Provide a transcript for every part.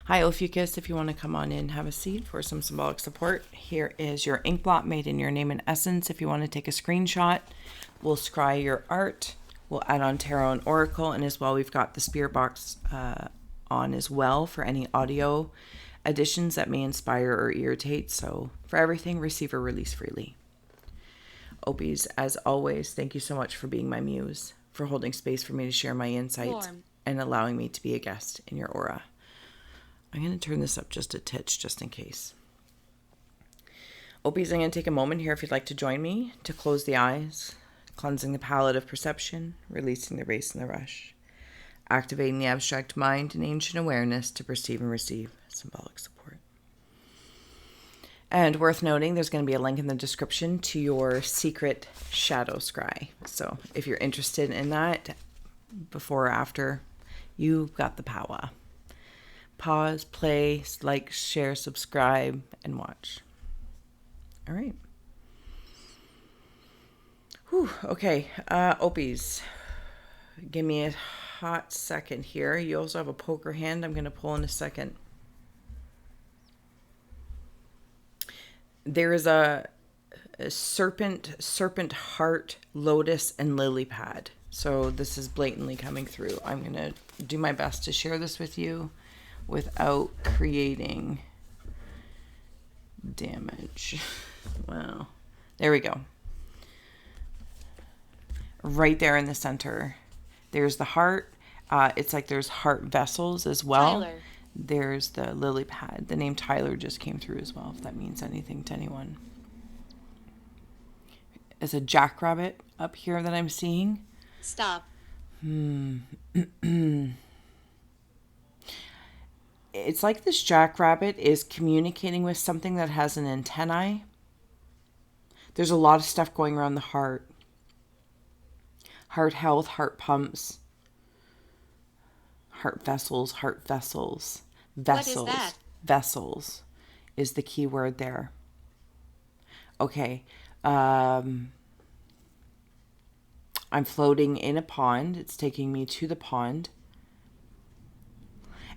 Hi, Ophiuchus. If you want to come on in, have a seat for some symbolic support. Here is your ink blot made in your name and essence. If you want to take a screenshot, we'll scry your art. We'll add on tarot and oracle. And as well, we've got the spirit box on as well for any audio additions that may inspire or irritate. So for everything, receive or release freely. Opies, as always, thank you so much for being my muse, for holding space for me to share my insights and allowing me to be a guest in your aura. I'm going to turn this up just a titch, just in case. Opies, I'm going to take a moment here if you'd like to join me to close the eyes, cleansing the palette of perception, releasing the race and the rush, activating the abstract mind and ancient awareness to perceive and receive symbolic support. And worth noting, there's going to be a link in the description to your secret shadow scry. So if you're interested in that, before or after, you've got the power. Pause, play, like, share, subscribe, and watch. All right. Whew, okay, Opies, give me a hot second here. You also have a poker hand I'm going to pull in a second. There is a serpent, heart, lotus, and lily pad. So this is blatantly coming through. I'm going to do my best to share this with you without creating damage. Wow. There we go. Right there in the center. There's the heart. It's like there's heart vessels as well. Tyler. There's the lily pad. The name Tyler just came through as well, if that means anything to anyone. There's a jackrabbit up here that I'm seeing. Stop. It's like this jackrabbit is communicating with something that has an antennae. There's a lot of stuff going around the heart. Heart health, heart pumps, heart vessels. Vessels. What is that? Vessels is the key word there. Okay. I'm floating in a pond. It's taking me to the pond.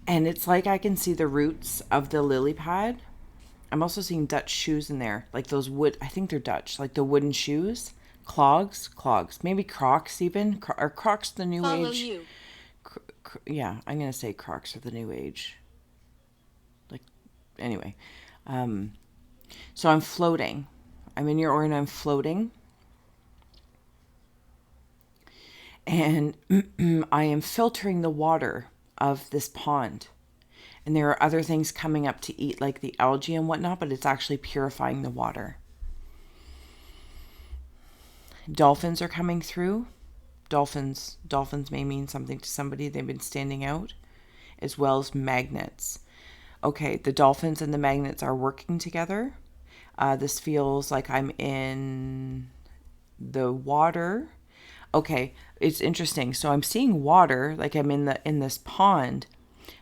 And it's like I can see the roots of the lily pad. I'm also seeing Dutch shoes in there. Like those wood, I think they're Dutch. Like the wooden shoes. Clogs. Maybe Crocs even. Are Crocs the new Follow age? you. Yeah, I'm going to say Crocs are the new age. Like, anyway. So I'm floating. I'm in your aura and I'm floating. And I am filtering the water of this pond. And there are other things coming up to eat, like the algae and whatnot, but it's actually purifying the water. Dolphins are coming through. Dolphins may mean something to somebody. They've been standing out, as well as magnets. Okay, the dolphins and the magnets are working together. This feels like I'm in the water. Okay, it's interesting. So I'm seeing water, like I'm in this pond,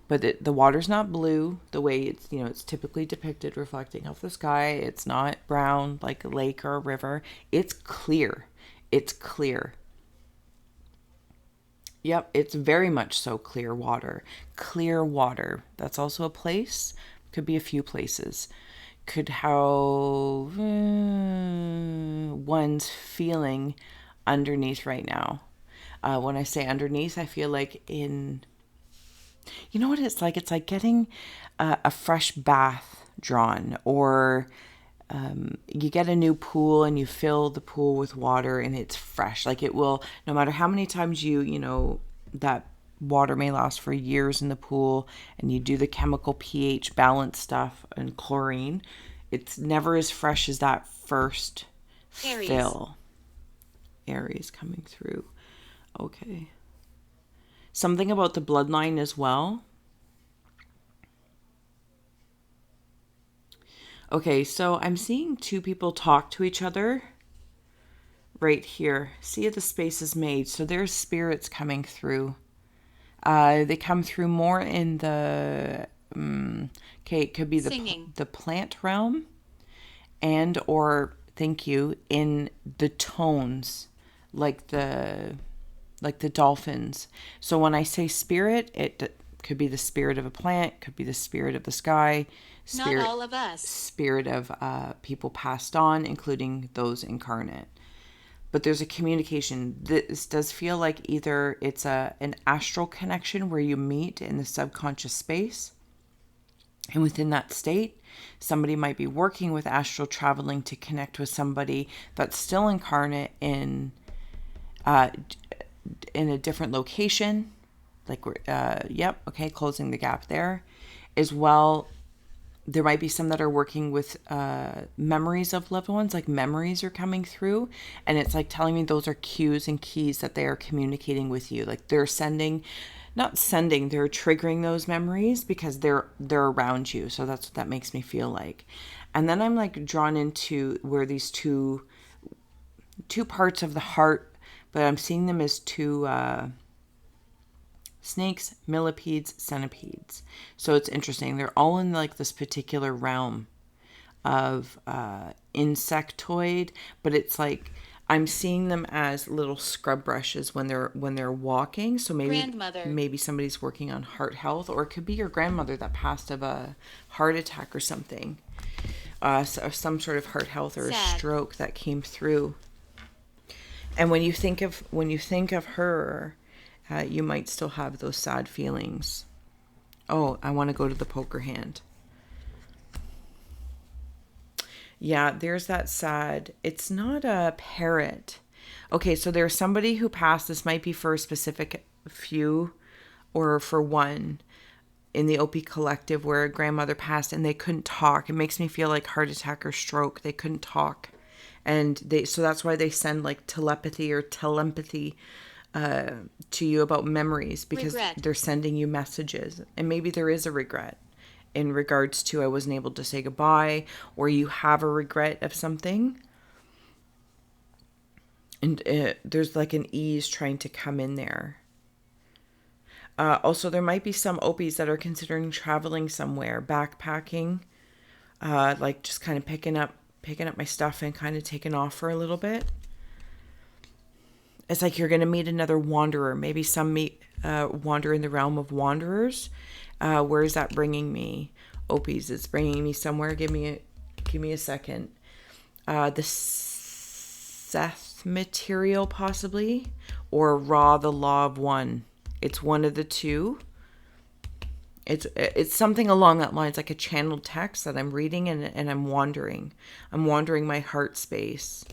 but the water's not blue the way it's typically depicted, reflecting off the sky. It's not brown like a lake or a river. It's clear. Yep, it's very much so clear water. Clear water. That's also a place. Could be a few places. Could how one's feeling underneath right now. When I say underneath, I feel like you know what it's like? It's like getting a fresh bath drawn, or you get a new pool and you fill the pool with water and it's fresh. Like it will, no matter how many times that water may last for years in the pool and you do the chemical pH balance stuff and chlorine, it's never as fresh as that first fill. Aries coming through. Okay. Something about the bloodline as well. Okay, so I'm seeing two people talk to each other right here. See how the space is made. So there's spirits coming through. They come through more in the, it could be the plant realm and or, thank you, in the tones, like the dolphins. So when I say spirit, Could be the spirit of a plant, could be the spirit of the sky, Not all of us. spirit of people passed on, including those incarnate. But there's a communication. This does feel like either it's an astral connection where you meet in the subconscious space, and within that state, somebody might be working with astral traveling to connect with somebody that's still incarnate in a different location. Like, yep, okay, closing the gap there. As well, there might be some that are working with memories of loved ones, like memories are coming through. And it's like telling me those are cues and keys that they are communicating with you. Like they're they're triggering those memories because they're around you. So that's what that makes me feel like. And then I'm like drawn into where these two parts of the heart, but I'm seeing them as two snakes, millipedes, centipedes. So it's interesting. They're all in like this particular realm of insectoid, but it's like I'm seeing them as little scrub brushes when they're walking. So maybe somebody's working on heart health, or it could be your grandmother that passed of a heart attack or something. So some sort of heart health or a stroke that came through. And when you think of her, you might still have those sad feelings. Oh, I want to go to the poker hand. Yeah, there's that sad. It's not a parrot. Okay, so there's somebody who passed. This might be for a specific few or for one in the Opie collective where a grandmother passed and they couldn't talk. It makes me feel like heart attack or stroke. They couldn't talk. And so that's why they send like telepathy or telepathy to you about memories, because they're sending you messages. And maybe there is a regret in regards to I wasn't able to say goodbye, or you have a regret of something. And there's like an ease trying to come in there. Also, there might be some Opies that are considering traveling somewhere, backpacking, like just kind of picking up my stuff and kind of taking off for a little bit. It's like you're going to meet another wanderer. Maybe some wander in the realm of wanderers. Where is that bringing me? Opies, it's bringing me somewhere. Give me a second. The Seth material possibly, or Ra, the Law of One. It's one of the two. It's something along that lines, like a channeled text that I'm reading and I'm wandering. I'm wandering my heart space.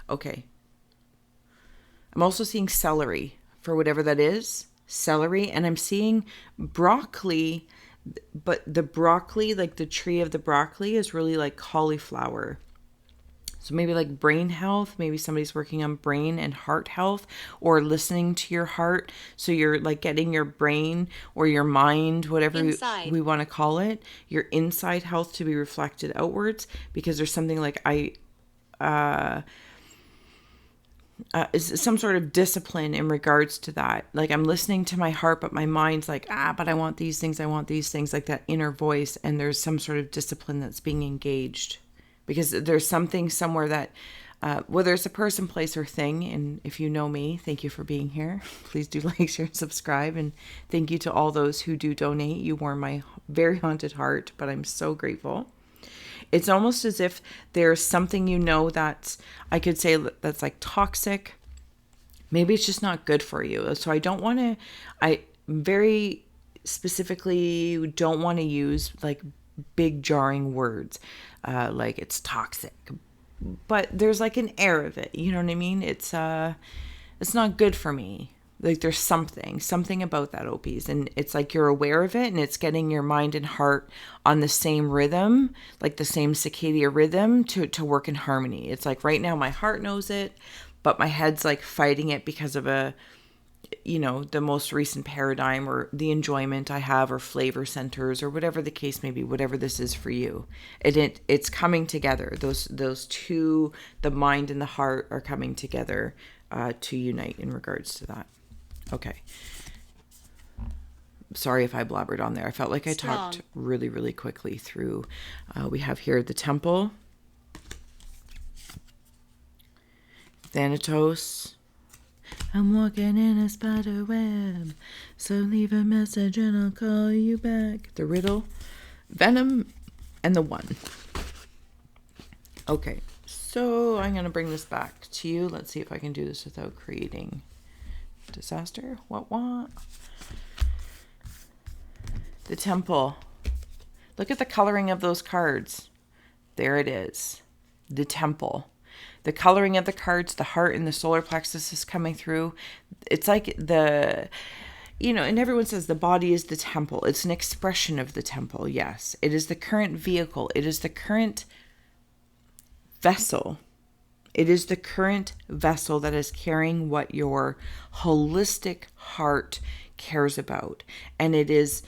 Okay. I'm also seeing celery for whatever that is. Celery. And I'm seeing broccoli, but the broccoli, like the tree of the broccoli, is really like cauliflower. So maybe like brain health, maybe somebody's working on brain and heart health, or listening to your heart. So you're like getting your brain or your mind, whatever we want to call it, your inside health to be reflected outwards, because there's something like is some sort of discipline in regards to that. Like I'm listening to my heart, but my mind's like, but I want these things, like that inner voice. And there's some sort of discipline that's being engaged. Because there's something somewhere that, whether it's a person, place, or thing, and if you know me, thank you for being here. Please do like, share, and subscribe, and thank you to all those who do donate. You warm my very haunted heart, but I'm so grateful. It's almost as if there's something that's, I could say that's like toxic. Maybe it's just not good for you. So I very specifically don't want to use like big jarring words. Like it's toxic, but there's like an air of it. You know what I mean? It's not good for me. Like there's something about that, Opies, and it's like you're aware of it, and it's getting your mind and heart on the same rhythm, like the same circadian rhythm to work in harmony. It's like right now my heart knows it, but my head's like fighting it because of the most recent paradigm or the enjoyment I have, or flavor centers, or whatever the case may be, whatever this is for you. It's coming together. Those two, the mind and the heart, are coming together to unite in regards to that. Okay. Sorry if I blabbered on there. I felt like I talked really, really quickly through. We have here the temple, Thanatos, I'm walking in a spider web. So leave a message and I'll call you back. The riddle, Venom, and the one. Okay, so I'm going to bring this back to you. Let's see if I can do this without creating disaster. What? The temple. Look at the coloring of those cards. There it is. The temple. The coloring of the cards, the heart and the solar plexus is coming through. It's like and everyone says the body is the temple. It's an expression of the temple. Yes, it is the current vehicle. It is the current vessel. It is the current vessel that is carrying what your holistic heart cares about. And it is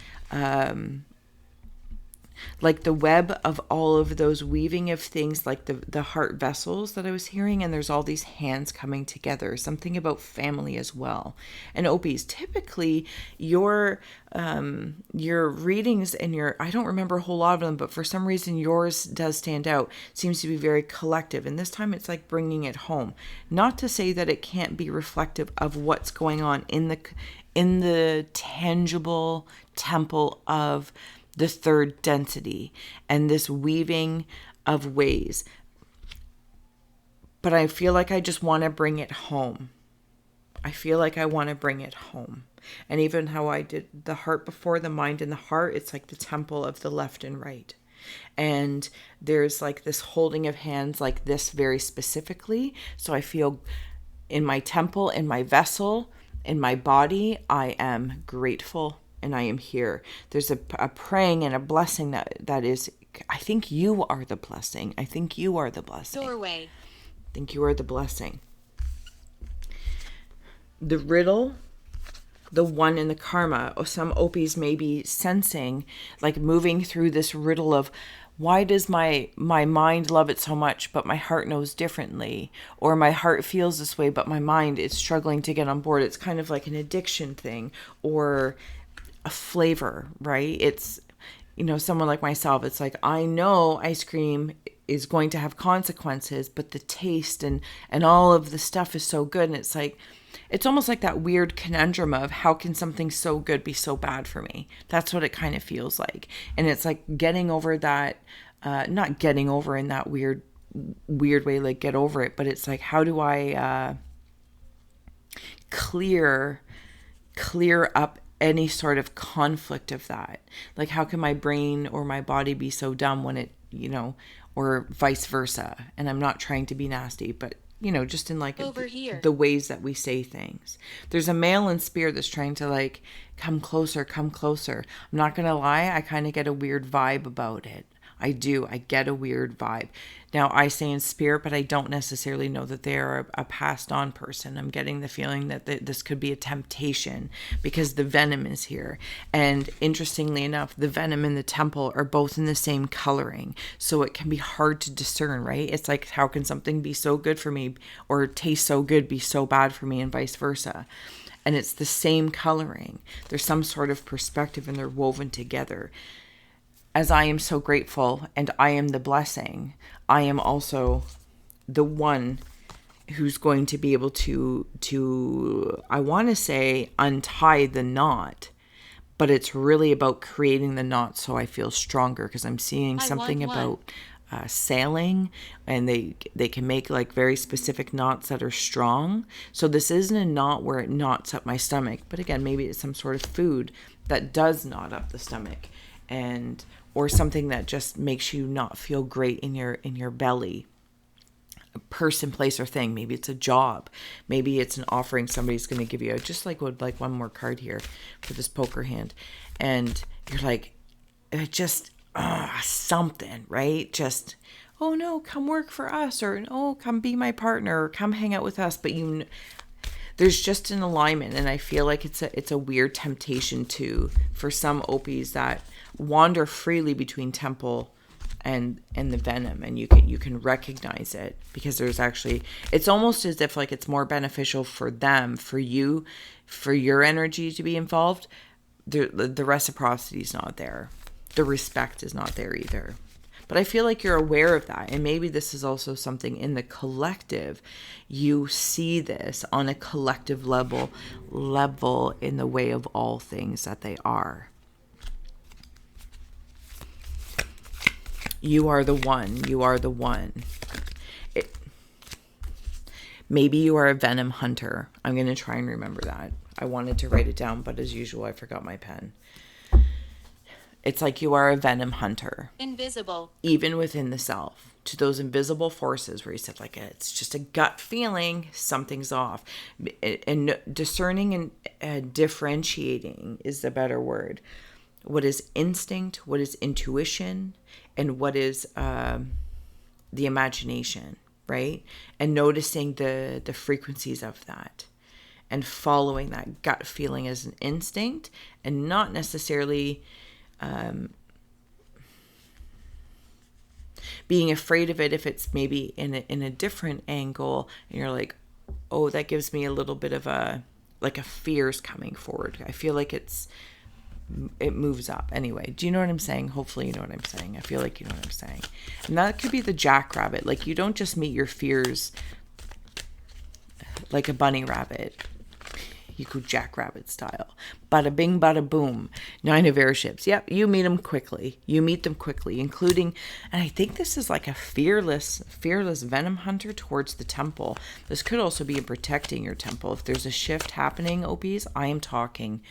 like the web of all of those weaving of things, like the heart vessels that I was hearing, and there's all these hands coming together, something about family as well. And Ophies, typically your readings and I don't remember a whole lot of them, but for some reason yours does stand out, seems to be very collective, and this time it's like bringing it home. Not to say that it can't be reflective of what's going on in the tangible temple of the third density and this weaving of ways. But I feel like I just want to bring it home. I feel like I want to bring it home. And even how I did the heart before, the mind and the heart, it's like the temple of the left and right. And there's like this holding of hands like this very specifically. So I feel in my temple, in my vessel, in my body, I am grateful. And I am here. There's a praying and a blessing that is, I think you are the blessing. I think you are the blessing. Doorway. I think you are the blessing. The riddle, the one in the karma. Some Ophies may be sensing, like moving through this riddle of, why does my mind love it so much, but my heart knows differently? Or my heart feels this way, but my mind is struggling to get on board. It's kind of like an addiction thing, or a flavor, right? It's, someone like myself, it's like, I know ice cream is going to have consequences, but the taste and all of the stuff is so good. And it's like, it's almost like that weird conundrum of how can something so good be so bad for me? That's what it kind of feels like. And it's like getting over that, not getting over in that weird way, like get over it, but it's like, how do I clear up any sort of conflict of that? Like, how can my brain or my body be so dumb when it, or vice versa? And I'm not trying to be nasty, but just in like the ways that we say things. There's a male in spirit that's trying to like, come closer. I'm not going to lie. I kind of get a weird vibe about it. I do. I get a weird vibe. Now, I say in spirit, but I don't necessarily know that they are a passed on person. I'm getting the feeling that this could be a temptation because the venom is here. And interestingly enough, the venom and the temple are both in the same coloring. So it can be hard to discern, right? It's like, how can something be so good for me or taste so good be so bad for me, and vice versa? And it's the same coloring. There's some sort of perspective and they're woven together. As I am so grateful and I am the blessing, I am also the one who's going to be able to I want to say untie the knot, but it's really about creating the knot so I feel stronger, because I'm seeing something about sailing, and they can make like very specific knots that are strong. So this isn't a knot where it knots up my stomach, but again, maybe it's some sort of food that does knot up the stomach, or something that just makes you not feel great in your belly. A person, place, or thing. Maybe it's a job. Maybe it's an offering somebody's going to give you. Just like one more card here for this poker hand, and you're like, just something, right? Just, oh no, come work for us, or oh, come be my partner, or come hang out with us. But there's just an alignment, and I feel like it's a weird temptation for some Ophies that wander freely between temple and the venom, and you can recognize it, because there's actually, it's almost as if like it's more beneficial for them, for you, for your energy to be involved. The reciprocity is not there. The respect is not there either. But I feel like you're aware of that. And maybe this is also something in the collective. You see this on a collective level in the way of all things that they are. You are the one. You are the one. Maybe you are a Venom hunter. I'm going to try and remember that. I wanted to write it down, but as usual, I forgot my pen. It's like you are a Venom hunter. Invisible. Even within the self. To those invisible forces where you said, like, it's just a gut feeling, something's off. And discerning and differentiating is the better word. What is instinct, what is intuition, and what is the imagination, right? And noticing the frequencies of that. And following that gut feeling as an instinct, and not necessarily being afraid of it if it's maybe in a different angle, and you're like, oh, that gives me a little bit of a fear's coming forward. I feel like it moves up. Anyway, do you know what I'm saying? Hopefully you know what I'm saying. I feel like you know what I'm saying. And that could be the jackrabbit. Like, you don't just meet your fears like a bunny rabbit. You go jackrabbit style. Bada bing, bada boom. 9 of airships. Yep, you meet them quickly. You meet them quickly, including, and I think this is like a fearless Venom hunter towards the temple. This could also be in protecting your temple. If there's a shift happening, Opies, I am talking.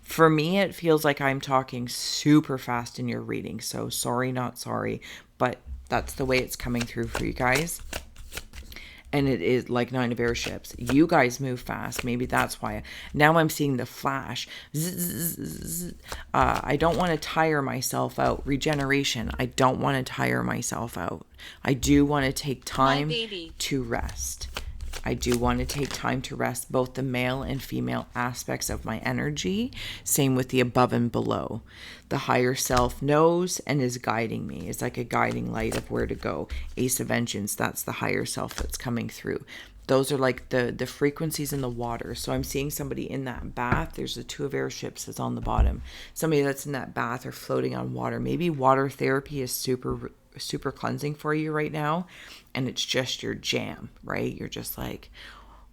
For me, it feels like I'm talking super fast in your reading. So sorry, not sorry. But that's the way it's coming through for you guys. And it is like 9 of airships. You guys move fast. Maybe that's why. Now I'm seeing the flash. I don't want to tire myself out. Regeneration. I don't want to tire myself out. I do want to take time to rest. I do want to take time to rest both the male and female aspects of my energy. Same with the above and below. The higher self knows and is guiding me. It's like a guiding light of where to go. Ace of Vengeance, that's the higher self that's coming through. Those are like the frequencies in the water. So I'm seeing somebody in that bath. There's the 2 of airships that's on the bottom. Somebody that's in that bath or floating on water. Maybe water therapy is super cleansing for you right now, and it's just your jam, right? You're just like,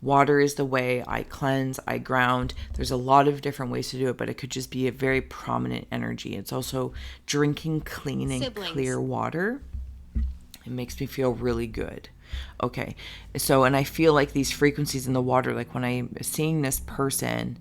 water is the way I cleanse, I ground. There's a lot of different ways to do it, but it could just be a very prominent energy. It's also drinking clean and clear water. It makes me feel really good. Okay, so, and I feel like these frequencies in the water, like when I'm seeing this person,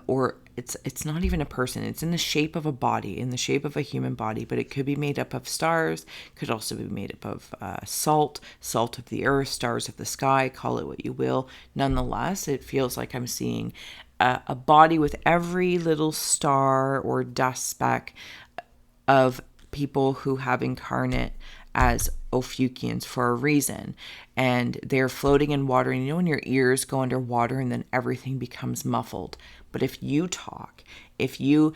or it's not even a person, it's in the shape of a body, in the shape of a human body, but it could be made up of stars, could also be made up of salt of the earth, stars of the sky, call it what you will. Nonetheless, it feels like I'm seeing a body with every little star or dust speck of people who have incarnate as Ophiuchians for a reason, and they're floating in water. And you know when your ears go underwater and then everything becomes muffled? But if you talk, if you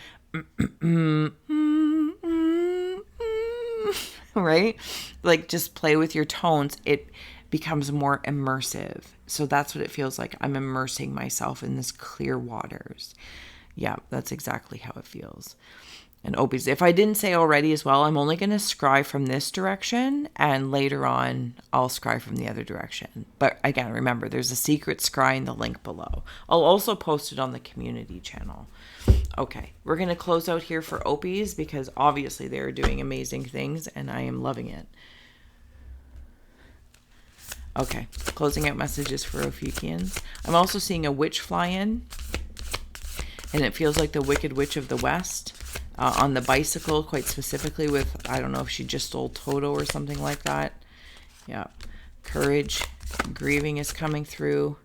right, like just play with your tones, it becomes more immersive. So that's what it feels like. I'm immersing myself in this clear waters. Yeah, that's exactly how it feels. And Opies, if I didn't say already as well, I'm only going to scry from this direction, and later on I'll scry from the other direction. But again, remember, there's a secret scry in the link below. I'll also post it on the community channel. Okay, we're going to close out here for Opies because obviously they're doing amazing things and I am loving it. Okay, closing out messages for Ophiuchians. I'm also seeing a witch fly in, and it feels like the Wicked Witch of the West. On the bicycle, quite specifically with, I don't know if she just stole Toto or something like that. Yeah. Courage, grieving is coming through,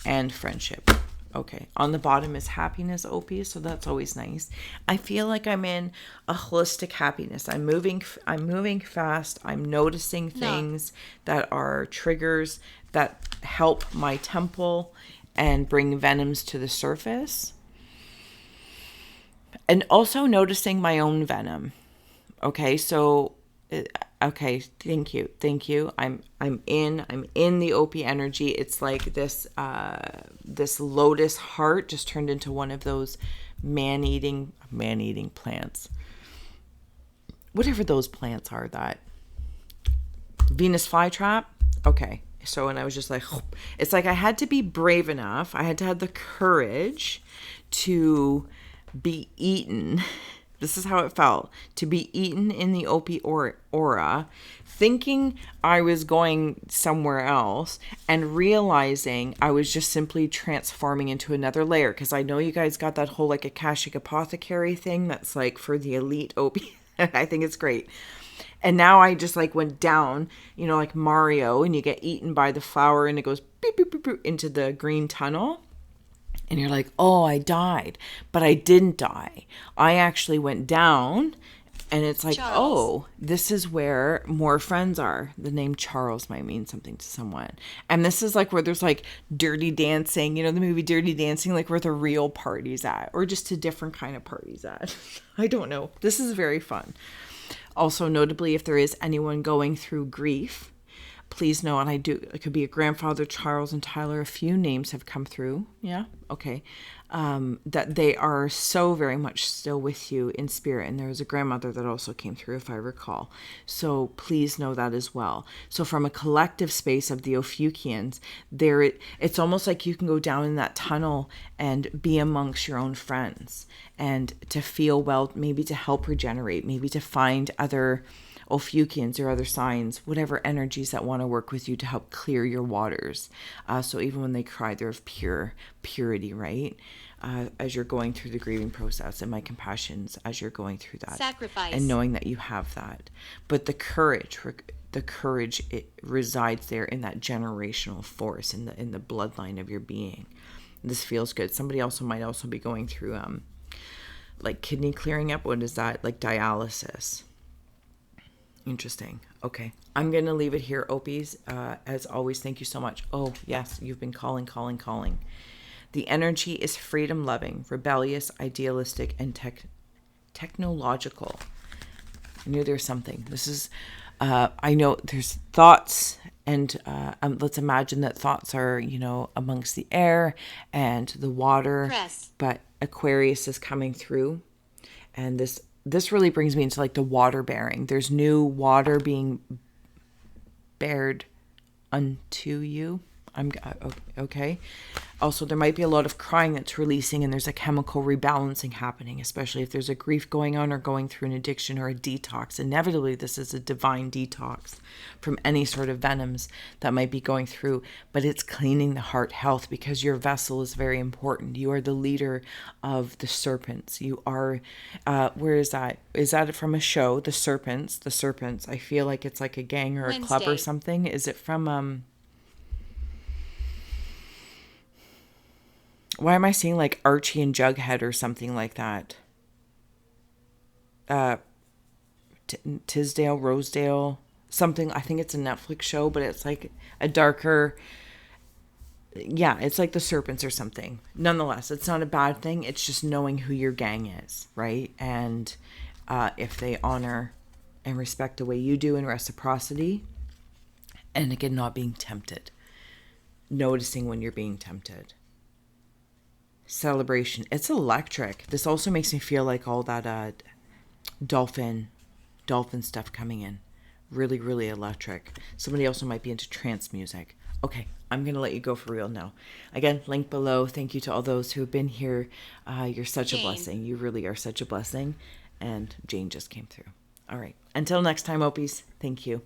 and friendship. Okay. On the bottom is happiness, Opie, so that's always nice. I feel like I'm in a holistic happiness. I'm moving fast. I'm noticing things that are triggers that help my temple and bring venoms to the surface. And also noticing my own venom. Okay, so okay, thank you. I'm in the OP energy. It's like this lotus heart just turned into one of those man-eating plants. whatever those plants are, that Venus flytrap. Okay. So, and I was just like, it's like I had to be brave enough. I had to have the courage to be eaten. This is how it felt, to be eaten in the Opie aura, thinking I was going somewhere else and realizing I was just simply transforming into another layer. Because I know you guys got that whole like Akashic Apothecary thing that's like for the elite Opie. I think it's great. And now I just like went down, you know, like Mario, and you get eaten by the flower and it goes beep, beep, beep, beep, into the green tunnel. And you're like, oh, I died. But I didn't die. I actually went down, and it's like, Charles. Oh, this is where more friends are. The name Charles might mean something to someone. And this is like where there's like Dirty Dancing, you know, the movie Dirty Dancing, like where the real party's at, or just a different kind of party's at. I don't know. This is very fun. Also, notably, if there is anyone going through grief, please know, and it could be a grandfather, Charles and Tyler, a few names have come through. Yeah. Okay. That they are so very much still with you in spirit. And there was a grandmother that also came through, if I recall. So please know that as well. So from a collective space of the Ophiuchians, it's almost like you can go down in that tunnel and be amongst your own friends and to feel well, maybe to help regenerate, maybe to find other Ophiuchians or other signs, whatever energies that want to work with you to help clear your waters. So even when they cry, they're of purity, right? As you're going through the grieving process, and my compassions as you're going through that. Sacrifice. And knowing that you have that. But the courage, it resides there in that generational force, in the bloodline of your being. This feels good. Somebody might also be going through like kidney clearing up. What is that? Like dialysis. Interesting. Okay. I'm going to leave it here, Opies. As always, thank you so much. Oh, yes, you've been calling. The energy is freedom-loving, rebellious, idealistic, and technological. I knew there was something. This is, I know there's thoughts, and let's imagine that thoughts are, you know, amongst the air and the water. Press. But Aquarius is coming through, and this really brings me into like the water bearing. There's new water being bared unto you. I'm okay. Also, there might be a lot of crying that's releasing, and there's a chemical rebalancing happening, especially if there's a grief going on or going through an addiction or a detox. Inevitably, this is a divine detox from any sort of venoms that might be going through, but it's cleaning the heart health because your vessel is very important. You are the leader of the serpents. You are, where is that? Is that from a show? The Serpents. I feel like it's like a gang or a club or something. Is it from, why am I seeing like Archie and Jughead or something like that? Tisdale, Rosedale, something. I think it's a Netflix show, but it's like a darker. Yeah, it's like the Serpents or something. Nonetheless, it's not a bad thing. It's just knowing who your gang is, right? And if they honor and respect the way you do in reciprocity. And again, not being tempted. Noticing when you're being tempted. Celebration. It's electric. This also makes me feel like all that dolphin stuff coming in. Really, really electric. Somebody also might be into trance music. Okay, I'm going to let you go for real now. Again, link below. Thank you to all those who have been here. You're such a blessing. You really are such a blessing. And Jane just came through. All right. Until next time, Opies. Thank you.